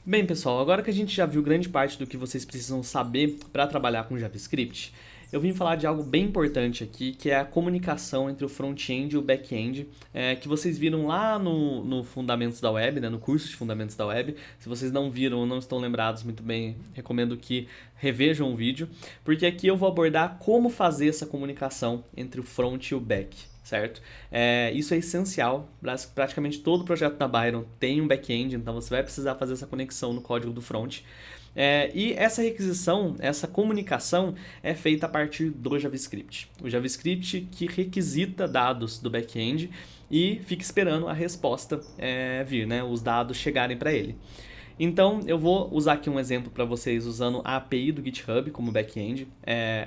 Bem, pessoal, agora que a gente já viu grande parte do que vocês precisam saber para trabalhar com JavaScript, eu vim falar de algo bem importante aqui, que é a comunicação entre o front-end e o back-end, que vocês viram lá no Fundamentos da Web, né, no curso de Fundamentos da Web. Se vocês não viram ou não estão lembrados muito bem, recomendo que revejam o vídeo, porque aqui eu vou abordar como fazer essa comunicação entre o front e o back. Certo? Isso é essencial. Praticamente todo projeto da Byron tem um back-end, então você vai precisar fazer essa conexão no código do front. E essa requisição, essa comunicação é feita a partir do JavaScript. O JavaScript que requisita dados do back-end e fica esperando a resposta vir, né? Os dados chegarem para ele. Então, eu vou usar aqui um exemplo para vocês usando a API do GitHub como back-end.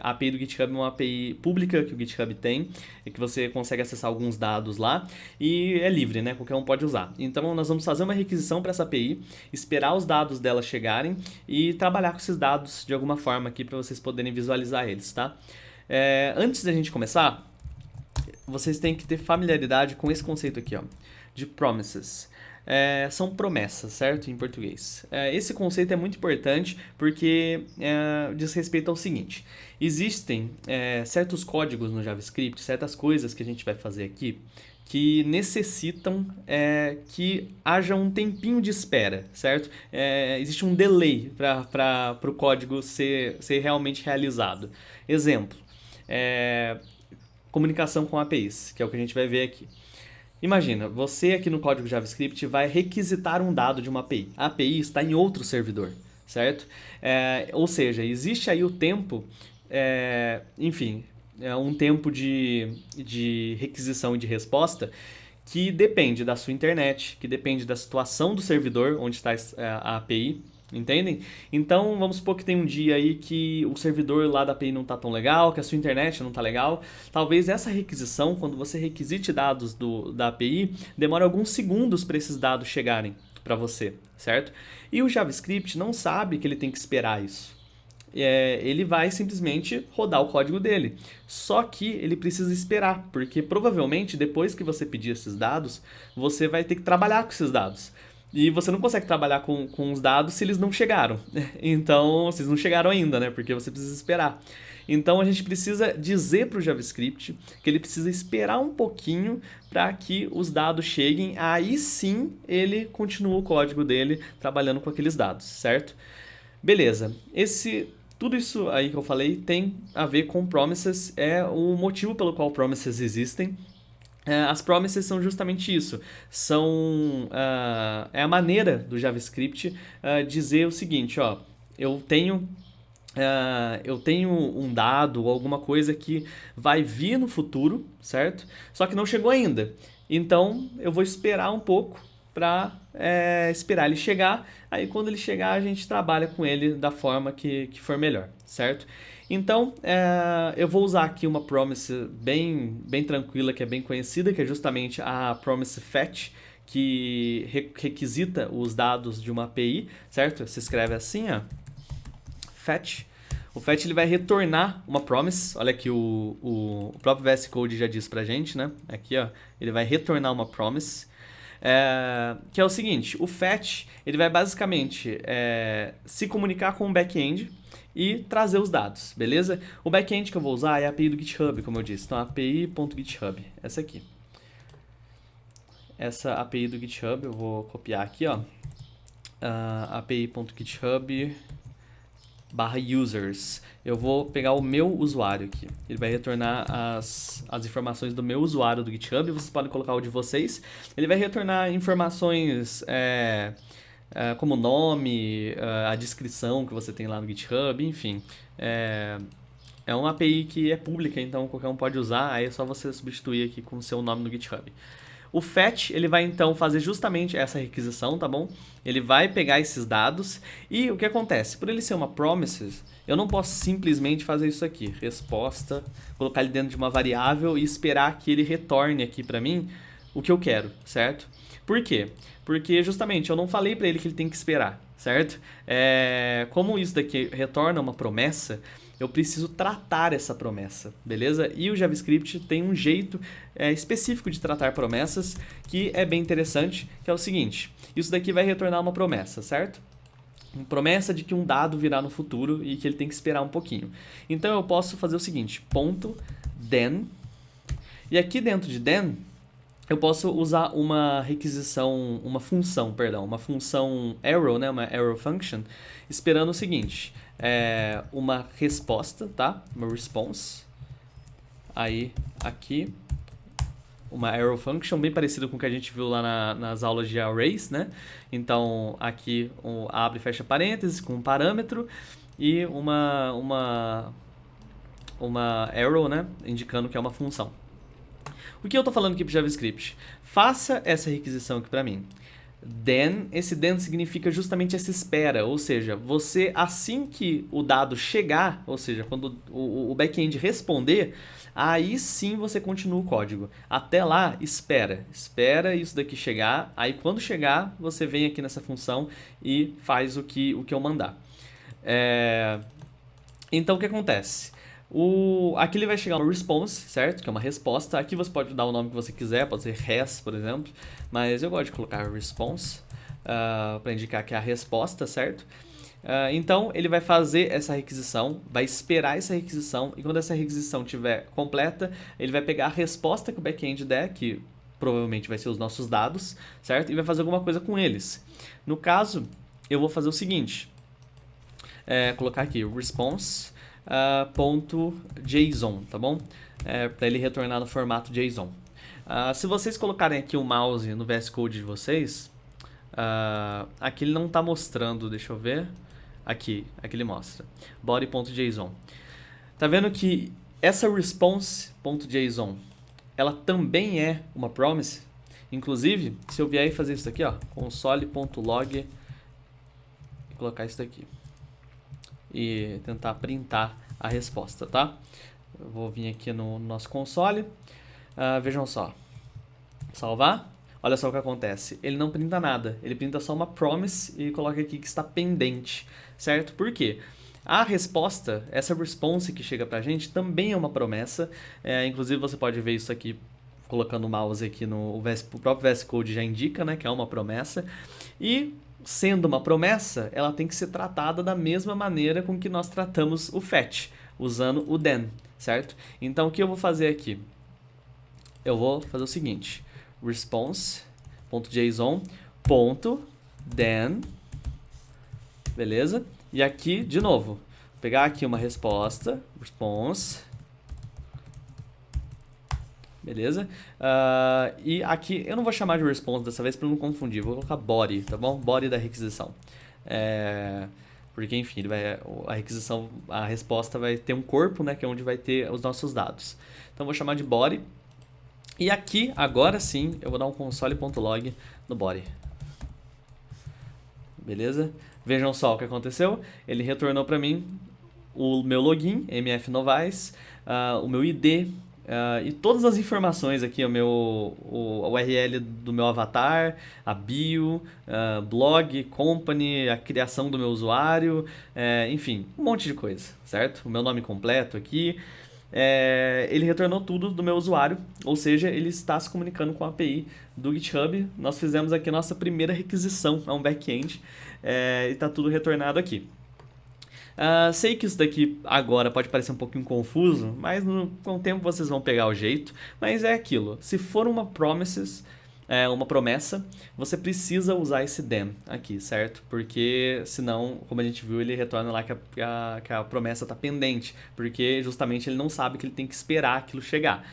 A API do GitHub é uma API pública que o GitHub tem, e que você consegue acessar alguns dados lá, e é livre, né? Qualquer um pode usar. Então, nós vamos fazer uma requisição para essa API, esperar os dados dela chegarem e trabalhar com esses dados de alguma forma aqui para vocês poderem visualizar eles, tá? Antes da gente começar, vocês têm que ter familiaridade com esse conceito aqui, ó, de promises. São promessas, certo? Em português. Esse conceito é muito importante porque diz respeito ao seguinte: existem certos códigos no JavaScript, certas coisas que a gente vai fazer aqui, que necessitam que haja um tempinho de espera, certo? Existe um delay para o código ser realmente realizado. Exemplo, comunicação com APIs, que é o que a gente vai ver aqui. Imagina, você aqui no código JavaScript vai requisitar um dado de uma API. A API está em outro servidor, certo? Ou seja, existe aí o tempo, um tempo de requisição e de resposta que depende da sua internet, que depende da situação do servidor onde está a API. Entendem? Então, vamos supor que tem um dia aí que o servidor lá da API não está tão legal, que a sua internet não está legal. Talvez essa requisição, quando você requisite dados da API, demore alguns segundos para esses dados chegarem para você, certo? E o JavaScript não sabe que ele tem que esperar isso. Ele vai simplesmente rodar o código dele. Só que ele precisa esperar, porque provavelmente depois que você pedir esses dados, você vai ter que trabalhar com esses dados. E você não consegue trabalhar com os dados se eles não chegaram. Então, se eles não chegaram ainda, né? Porque você precisa esperar. Então, a gente precisa dizer para o JavaScript que ele precisa esperar um pouquinho para que os dados cheguem. Aí sim, ele continua o código dele trabalhando com aqueles dados, certo? Beleza. Tudo isso aí que eu falei tem a ver com promises. É o motivo pelo qual promises existem. As promises são justamente isso. É a maneira do JavaScript dizer o seguinte, ó, eu tenho um dado ou alguma coisa que vai vir no futuro, certo? Só que não chegou ainda. Então, eu vou esperar um pouco para esperar ele chegar. Aí, quando ele chegar, a gente trabalha com ele da forma que for melhor, certo? Então, eu vou usar aqui uma promise bem tranquila, que é bem conhecida, que é justamente a promise fetch, que requisita os dados de uma API, certo? Se escreve assim, ó, fetch. O fetch ele vai retornar uma promise. Olha aqui, o próprio VS Code já diz pra gente, né? Aqui, ó, ele vai retornar uma promise. Que é o seguinte: o fetch ele vai basicamente se comunicar com o back-end e trazer os dados, beleza? O back-end que eu vou usar é a API do GitHub, como eu disse. Então, api.github, essa aqui. Essa API do GitHub, eu vou copiar aqui, ó. api.github/users. Eu vou pegar o meu usuário aqui. Ele vai retornar as informações do meu usuário do GitHub. Vocês podem colocar o de vocês. Ele vai retornar informações como o nome, a descrição que você tem lá no GitHub, enfim. É uma API que é pública, então qualquer um pode usar. Aí é só você substituir aqui com o seu nome no GitHub. O fetch, ele vai então fazer justamente essa requisição, tá bom? Ele vai pegar esses dados e o que acontece? Por ele ser uma promises, eu não posso simplesmente fazer isso aqui, resposta, colocar ele dentro de uma variável e esperar que ele retorne aqui pra mim o que eu quero, certo? Por quê? Porque justamente eu não falei pra ele que ele tem que esperar, certo? Como isso daqui retorna uma promessa, eu preciso tratar essa promessa, beleza? E o JavaScript tem um jeito específico de tratar promessas que é bem interessante, que é o seguinte: isso daqui vai retornar uma promessa, certo? promessa de que um dado virá no futuro e que ele tem que esperar um pouquinho. Então eu posso fazer o seguinte, ponto then, e aqui dentro de then eu posso usar uma requisição, uma função arrow, né, uma arrow function, esperando o seguinte, uma resposta, tá? Uma response. Aí aqui uma arrow function bem parecido com o que a gente viu lá nas aulas de arrays, né? Então aqui abre e fecha parênteses com um parâmetro e uma arrow, né, indicando que é uma função. O que eu estou falando aqui para o JavaScript? Faça essa requisição aqui para mim. Then, esse then significa justamente essa espera, ou seja, você assim que o dado chegar, ou seja, quando o back-end responder, aí sim você continua o código. Até lá, espera isso daqui chegar, aí quando chegar, você vem aqui nessa função e faz o que eu mandar. Então o que acontece? Aqui ele vai chegar uma response, certo? Que é uma resposta. Aqui você pode dar o nome que você quiser, pode ser res, por exemplo. Mas eu gosto de colocar response para indicar que é a resposta, certo? Então ele vai fazer essa requisição, vai esperar essa requisição e quando essa requisição estiver completa, ele vai pegar a resposta que o back-end der, que provavelmente vai ser os nossos dados, certo? E vai fazer alguma coisa com eles. No caso, eu vou fazer o seguinte, colocar aqui response .json, tá bom? Para ele retornar no formato JSON. Se vocês colocarem aqui o mouse no VS Code de vocês, aqui ele não está mostrando, deixa eu ver. Aqui ele mostra. Body.json. Tá vendo que essa response.json, ela também é uma promise? Inclusive, se eu vier e fazer isso aqui, ó, console.log e colocar isso daqui e tentar printar a resposta, tá? Eu vou vir aqui no nosso console, vejam só, salvar, olha só o que acontece, ele não printa nada, ele printa só uma promise e coloca aqui que está pendente, certo? Por quê? A resposta, essa response que chega pra gente também é uma promessa, inclusive você pode ver isso aqui colocando o mouse aqui o próprio VS Code já indica, né, que é uma promessa, e sendo uma promessa, ela tem que ser tratada da mesma maneira com que nós tratamos o fetch, usando o then, certo? Então o que eu vou fazer aqui? Eu vou fazer o seguinte, response.json.then, beleza? E aqui, de novo, vou pegar aqui uma resposta, response, beleza? E aqui, eu não vou chamar de response dessa vez para não confundir, vou colocar body, tá bom? Body da requisição. Porque, enfim, a resposta vai ter um corpo, né? Que é onde vai ter os nossos dados. Então, vou chamar de body. E aqui, agora sim, eu vou dar um console.log no body. Beleza? Vejam só o que aconteceu. Ele retornou para mim o meu login, mfnovais, o meu ID, e todas as informações aqui, o URL do meu avatar, a bio, blog, company, a criação do meu usuário, enfim, um monte de coisa, certo? O meu nome completo aqui. Ele retornou tudo do meu usuário, ou seja, ele está se comunicando com a API do GitHub. Nós fizemos aqui a nossa primeira requisição a um back-end e está tudo retornado aqui. Sei que isso daqui agora pode parecer um pouquinho confuso, mas com o tempo vocês vão pegar o jeito. Mas é aquilo, se for uma promessa, você precisa usar esse then aqui, certo? Porque senão, como a gente viu, ele retorna lá que a promessa está pendente, porque justamente ele não sabe que ele tem que esperar aquilo chegar.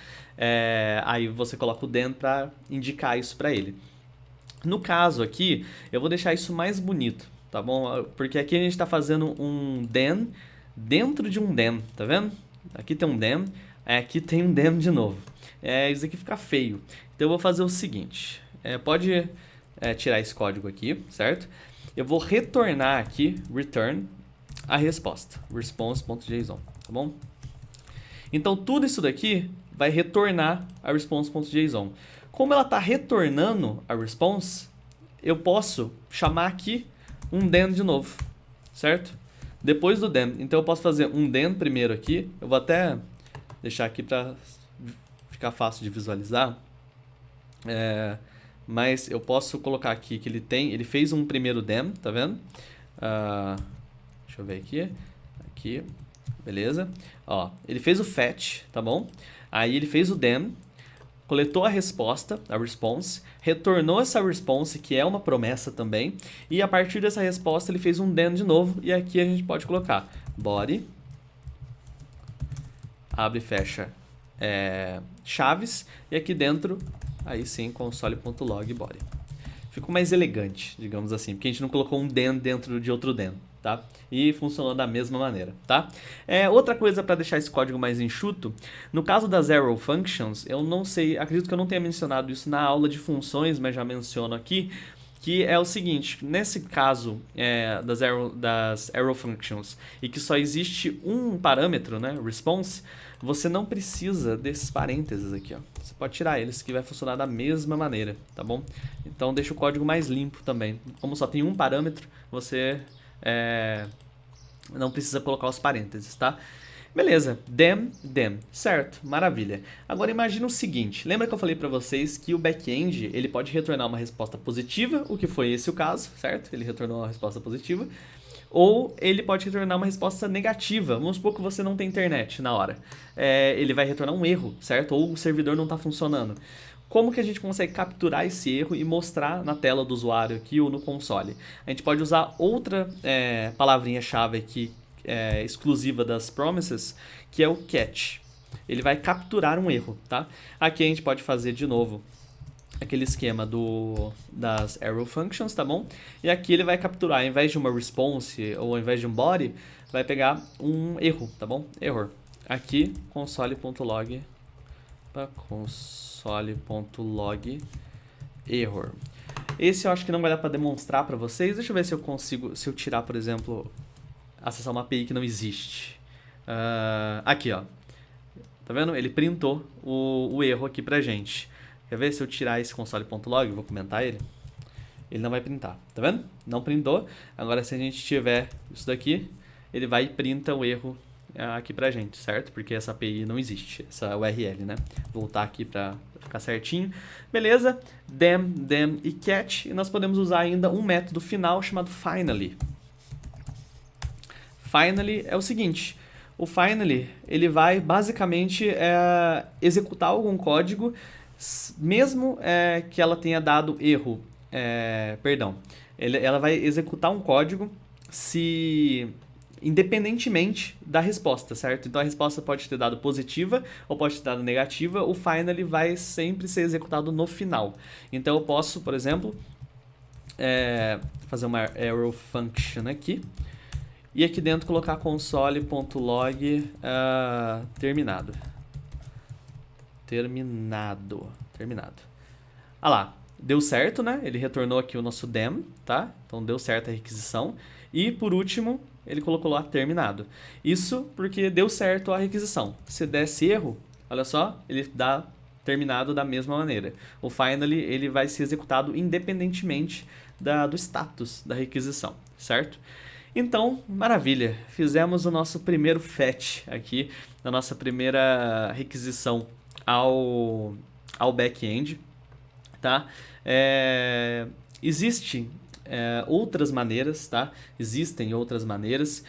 Aí você coloca o then para indicar isso para ele. No caso aqui, eu vou deixar isso mais bonito, tá bom? Porque aqui a gente está fazendo um then dentro de um then, tá vendo? Aqui tem um then, aqui tem um then de novo. Isso aqui fica feio. Então eu vou fazer o seguinte, pode tirar esse código aqui, certo? Eu vou retornar aqui, return, a resposta, response.json, tá bom? Então tudo isso daqui vai retornar a response.json. Como ela está retornando a response, eu posso chamar aqui um then de novo, certo? Depois do then, então eu posso fazer um then primeiro aqui, eu vou até deixar aqui para ficar fácil de visualizar, mas eu posso colocar aqui que ele fez um primeiro then, tá vendo? Deixa eu ver aqui. Aqui, beleza. Ó, ele fez o fetch, tá bom? Aí ele fez o dem, coletou a resposta, a response, retornou essa response, que é uma promessa também, e a partir dessa resposta ele fez um then de novo, e aqui a gente pode colocar body, abre e fecha chaves, e aqui dentro, aí sim, console.log body. Ficou mais elegante, digamos assim, porque a gente não colocou um then dentro de outro then, tá? E funcionou da mesma maneira, tá? Outra coisa para deixar esse código mais enxuto, no caso das arrow functions, eu não sei, acredito que eu não tenha mencionado isso na aula de funções, mas já menciono aqui, que é o seguinte, nesse caso das arrow functions, e que só existe um parâmetro, né, response, você não precisa desses parênteses aqui, ó. Você pode tirar eles, que vai funcionar da mesma maneira, tá bom? Então deixa o código mais limpo também. Como só tem um parâmetro, você não precisa colocar os parênteses, tá? Beleza, dem, certo, maravilha. Agora imagina o seguinte, lembra que eu falei pra vocês que o back-end ele pode retornar uma resposta positiva, o que foi esse o caso, certo? Ele retornou uma resposta positiva. Ou ele pode retornar uma resposta negativa. Vamos supor que você não tem internet na hora. Ele vai retornar um erro, certo? Ou o servidor não está funcionando. Como que a gente consegue capturar esse erro e mostrar na tela do usuário aqui ou no console? A gente pode usar outra palavrinha-chave aqui exclusiva das promises, que é o catch. Ele vai capturar um erro, tá? Aqui a gente pode fazer de novo aquele esquema das arrow functions, tá bom? E aqui ele vai capturar, ao invés de uma response ou ao invés de um body, vai pegar um erro, tá bom? Error. Aqui, console.log error. Esse eu acho que não vai dar para demonstrar para vocês. Deixa eu ver se eu consigo, se eu tirar, por exemplo, acessar uma API que não existe. Aqui, ó. Tá vendo? Ele printou o erro aqui pra gente. Quer ver se eu tirar esse console.log, vou comentar ele? Ele não vai printar, tá vendo? Não printou. Agora se a gente tiver isso daqui, ele vai e printa o erro aqui pra gente, certo? Porque essa API não existe, essa URL, né? Vou voltar aqui pra ficar certinho. Beleza? Dem e catch. E nós podemos usar ainda um método final chamado finally. Finally é o seguinte, o finally ele vai basicamente executar algum código mesmo que ela tenha dado erro, ela vai executar um código independentemente da resposta, certo? Então a resposta pode ter dado positiva ou pode ter dado negativa, o finally vai sempre ser executado no final. Então eu posso, por exemplo, fazer uma arrow function aqui e aqui dentro colocar console.log terminado. Ah lá, deu certo, né? Ele retornou aqui o nosso dem, tá? Então deu certo a requisição. E por último, ele colocou lá terminado. Isso porque deu certo a requisição. Se desse erro, olha só, ele dá terminado da mesma maneira. O finally, ele vai ser executado independentemente do status da requisição, certo? Então, maravilha, fizemos o nosso primeiro fetch aqui, a nossa primeira requisição ao back-end, tá? Existem outras maneiras, tá? Existem outras maneiras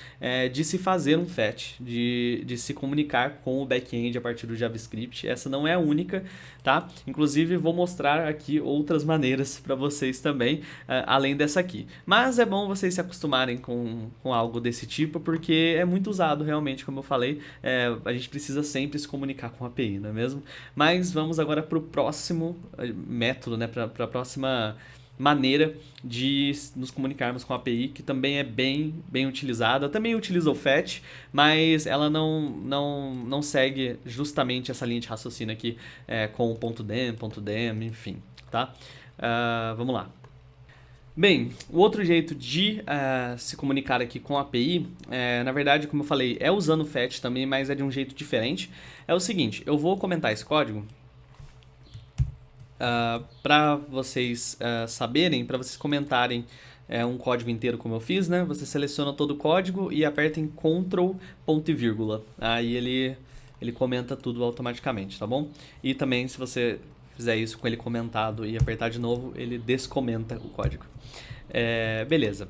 de se fazer um fetch, de se comunicar com o back-end a partir do JavaScript. Essa não é a única, tá? Inclusive, vou mostrar aqui outras maneiras para vocês também, além dessa aqui. Mas é bom vocês se acostumarem com algo desse tipo, porque é muito usado realmente, como eu falei. A gente precisa sempre se comunicar com a API, não é mesmo? Mas vamos agora para o próximo método, né? Para a próxima maneira de nos comunicarmos com a API, que também é bem utilizada. Também utiliza o fetch, mas ela não segue justamente essa linha de raciocínio aqui com o .dem, enfim, tá? Vamos lá. Bem, o outro jeito de se comunicar aqui com a API, na verdade, como eu falei, é usando o fetch também, mas é de um jeito diferente. É o seguinte, eu vou comentar esse código para vocês saberem, para vocês comentarem um código inteiro como eu fiz, né? Você seleciona todo o código e aperta em Ctrl, ponto e vírgula. Aí ele comenta tudo automaticamente, tá bom? E também se você fizer isso com ele comentado e apertar de novo, ele descomenta o código. Beleza.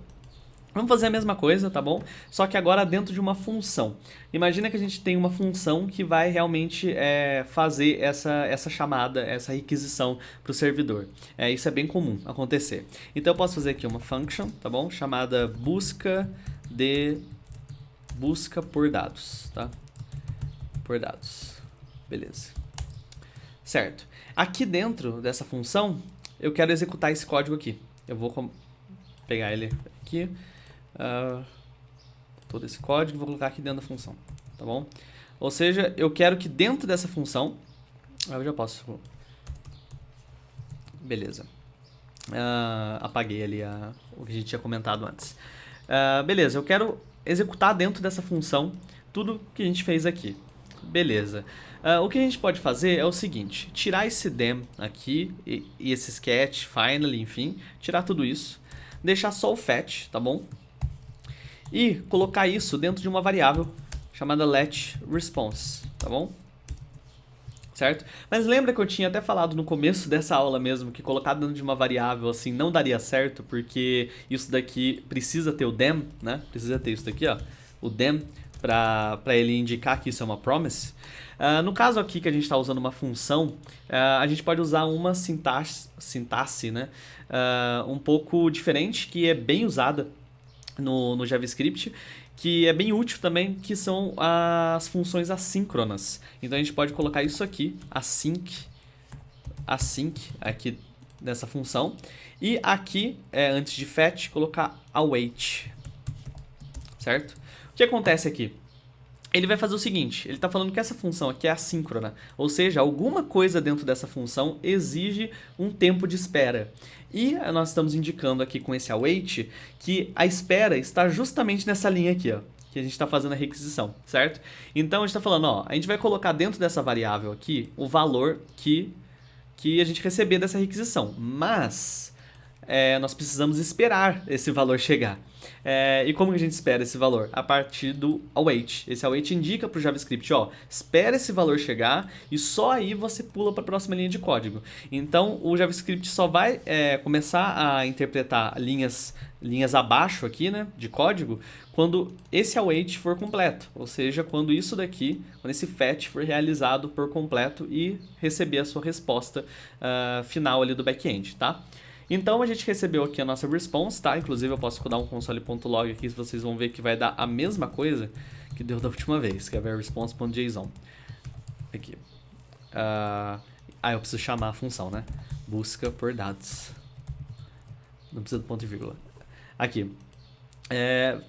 Vamos fazer a mesma coisa, tá bom? Só que agora dentro de uma função. Imagina que a gente tem uma função que vai realmente fazer essa chamada, essa requisição para o servidor. Isso é bem comum acontecer. Então eu posso fazer aqui uma function, tá bom? Chamada busca por dados, tá? Por dados. Beleza. Certo. Aqui dentro dessa função, eu quero executar esse código aqui. Eu vou pegar ele aqui. Todo esse código e vou colocar aqui dentro da função, tá bom? Ou seja, eu quero que dentro dessa função, eu já posso, beleza, apaguei ali o que a gente tinha comentado antes. Beleza, eu quero executar dentro dessa função tudo que a gente fez aqui, beleza. O que a gente pode fazer é o seguinte, tirar esse dem aqui e esse sketch, finally, enfim, tirar tudo isso, deixar só o fetch, tá bom? E colocar isso dentro de uma variável chamada letResponse, tá bom? Certo? Mas lembra que eu tinha até falado no começo dessa aula mesmo que colocar dentro de uma variável assim não daria certo, porque isso daqui precisa ter o dem, né? Precisa ter isso daqui, ó, o dem, para ele indicar que isso é uma promise. No caso aqui que a gente está usando uma função, a gente pode usar uma sintaxe, né? Um pouco diferente, que é bem usada no JavaScript, que é bem útil também, que são as funções assíncronas. Então a gente pode colocar isso aqui, async aqui nessa função, e aqui, antes de fetch, colocar await, certo? O que acontece aqui? Ele vai fazer o seguinte, ele está falando que essa função aqui é assíncrona, ou seja, alguma coisa dentro dessa função exige um tempo de espera. E nós estamos indicando aqui com esse await que a espera está justamente nessa linha aqui, ó, que a gente está fazendo a requisição, certo? Então a gente está falando, ó, a gente vai colocar dentro dessa variável aqui o valor que a gente receber dessa requisição, mas nós precisamos esperar esse valor chegar. E como que a gente espera esse valor? A partir do await. Esse await indica para o JavaScript, ó, espera esse valor chegar e só aí você pula para a próxima linha de código. Então o JavaScript só vai começar a interpretar linhas abaixo aqui, né, de código, quando esse await for completo, ou seja, quando isso daqui, quando esse fetch for realizado por completo e receber a sua resposta final ali do back-end, tá? Então a gente recebeu aqui a nossa response, tá? Inclusive eu posso dar um console.log aqui, vocês vão ver que vai dar a mesma coisa que deu da última vez, que é a response.json. Aqui. Eu preciso chamar a função, né? Busca por dados. Não precisa do ponto e vírgula. Aqui.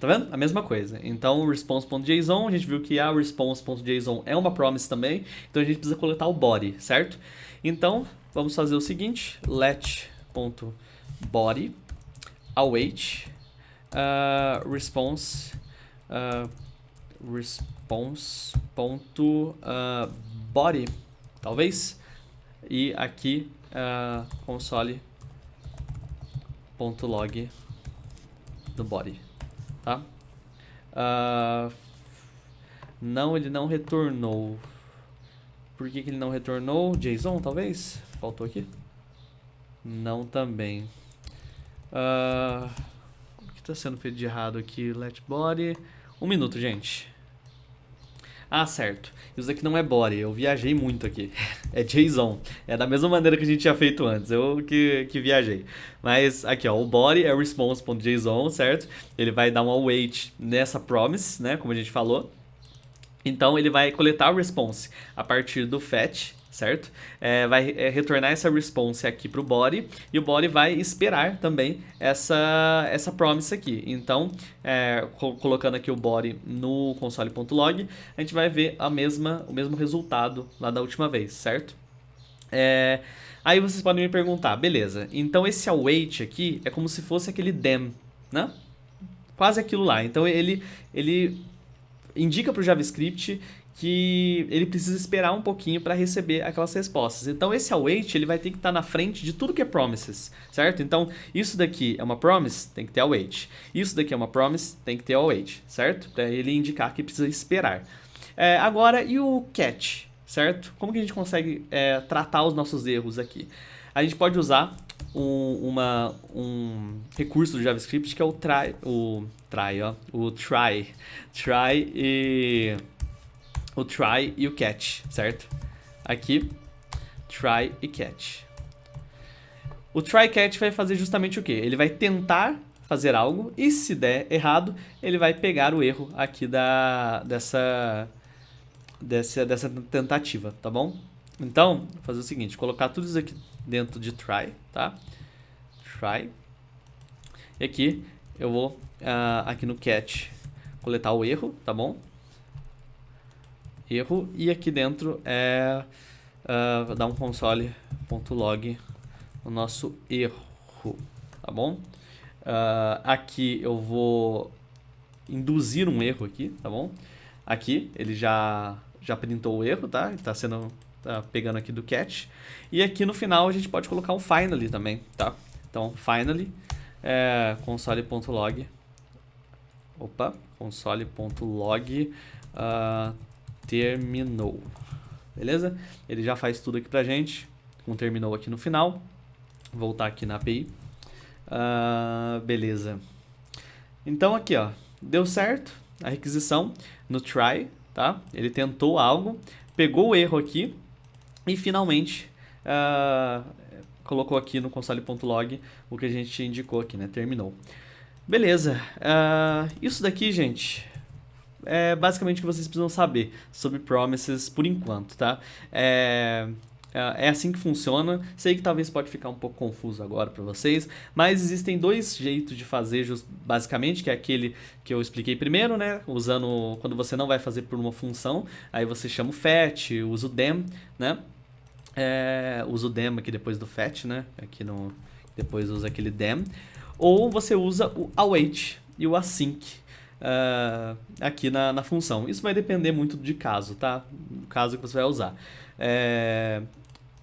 Tá vendo? A mesma coisa. Então, response.json, a gente viu que a response.json é uma promise também, então a gente precisa coletar o body, certo? Então, vamos fazer o seguinte, let.body await response.body, talvez, e aqui console.log do body, tá? Não, ele não retornou. Por que ele não retornou? JSON, talvez? Faltou aqui? Não também. O que está sendo feito de errado aqui? Let body. Um minuto, gente. Certo. Isso aqui não é body. Eu viajei muito aqui. É JSON. É da mesma maneira que a gente tinha feito antes. Eu que viajei. Mas aqui, ó. O body é response.json, certo? Ele vai dar um await nessa promise, né? Como a gente falou. Então, ele vai coletar o response a partir do fetch, certo? Vai retornar essa response aqui para o body, e o body vai esperar também essa promise aqui. Então, colocando aqui o body no console.log, a gente vai ver o mesmo resultado lá da última vez, certo? Aí vocês podem me perguntar, beleza, então esse await aqui é como se fosse aquele dem, né? Quase aquilo lá. Então, ele indica para o JavaScript que ele precisa esperar um pouquinho para receber aquelas respostas. Então esse await ele vai ter que estar na frente de tudo que é promises, certo? Então isso daqui é uma promise, tem que ter await. Isso daqui é uma promise, tem que ter await, certo? Para ele indicar que precisa esperar. Agora, e o catch, certo? Como que a gente consegue tratar os nossos erros aqui? A gente pode usar um recurso do JavaScript que é o try e o catch, certo? Aqui, try e catch. O try catch vai fazer justamente o quê? Ele vai tentar fazer algo e se der errado, ele vai pegar o erro aqui dessa tentativa, tá bom? Então, vou fazer o seguinte, colocar tudo isso aqui dentro de try, tá? Try. E aqui eu vou, aqui no catch, coletar o erro, tá bom? Erro. E aqui dentro vou dar um console.log no nosso erro, tá bom? Aqui eu vou induzir um erro aqui, tá bom? Aqui ele já printou o erro, tá? Tá pegando aqui do catch. E aqui no final a gente pode colocar um finally também, tá? Então, finally, console.log, console.log terminou, beleza? Ele já faz tudo aqui pra gente, com terminou aqui no final. Voltar aqui na API. Beleza. Então aqui, ó, deu certo a requisição no try, tá? Ele tentou algo, pegou o erro aqui e finalmente colocou aqui no console.log o que a gente indicou aqui, né? Terminou. Beleza. Isso daqui, gente, é basicamente o que vocês precisam saber sobre promises por enquanto, tá? É assim que funciona. Sei que talvez pode ficar um pouco confuso agora para vocês, mas existem dois jeitos de fazer basicamente, que é aquele que eu expliquei primeiro, né? Usando quando você não vai fazer por uma função, aí você chama o fetch, usa o dem, né? Usa o dem aqui depois do fetch, né? Depois usa aquele dem. Ou você usa o await e o async aqui na função. Isso vai depender muito de caso, tá? Do caso que você vai usar.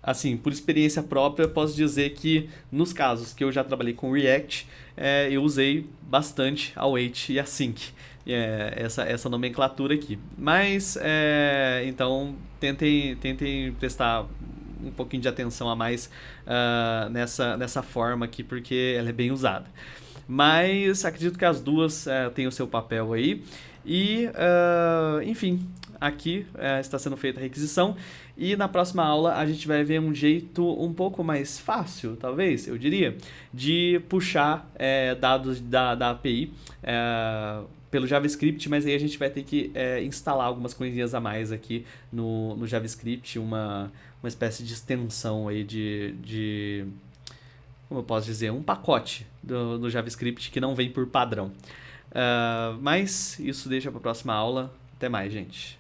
Assim, por experiência própria, eu posso dizer que nos casos que eu já trabalhei com React, eu usei bastante await e async, essa nomenclatura aqui. Mas, então, tentem prestar um pouquinho de atenção a mais nessa forma aqui, porque ela é bem usada. Mas acredito que as duas têm o seu papel aí. E, enfim, aqui está sendo feita a requisição. E na próxima aula a gente vai ver um jeito um pouco mais fácil, talvez, eu diria, de puxar dados da API pelo JavaScript, mas aí a gente vai ter que instalar algumas coisinhas a mais aqui no JavaScript, uma espécie de extensão aí como eu posso dizer, um pacote do JavaScript que não vem por padrão. Mas isso deixa para a próxima aula. Até mais, gente.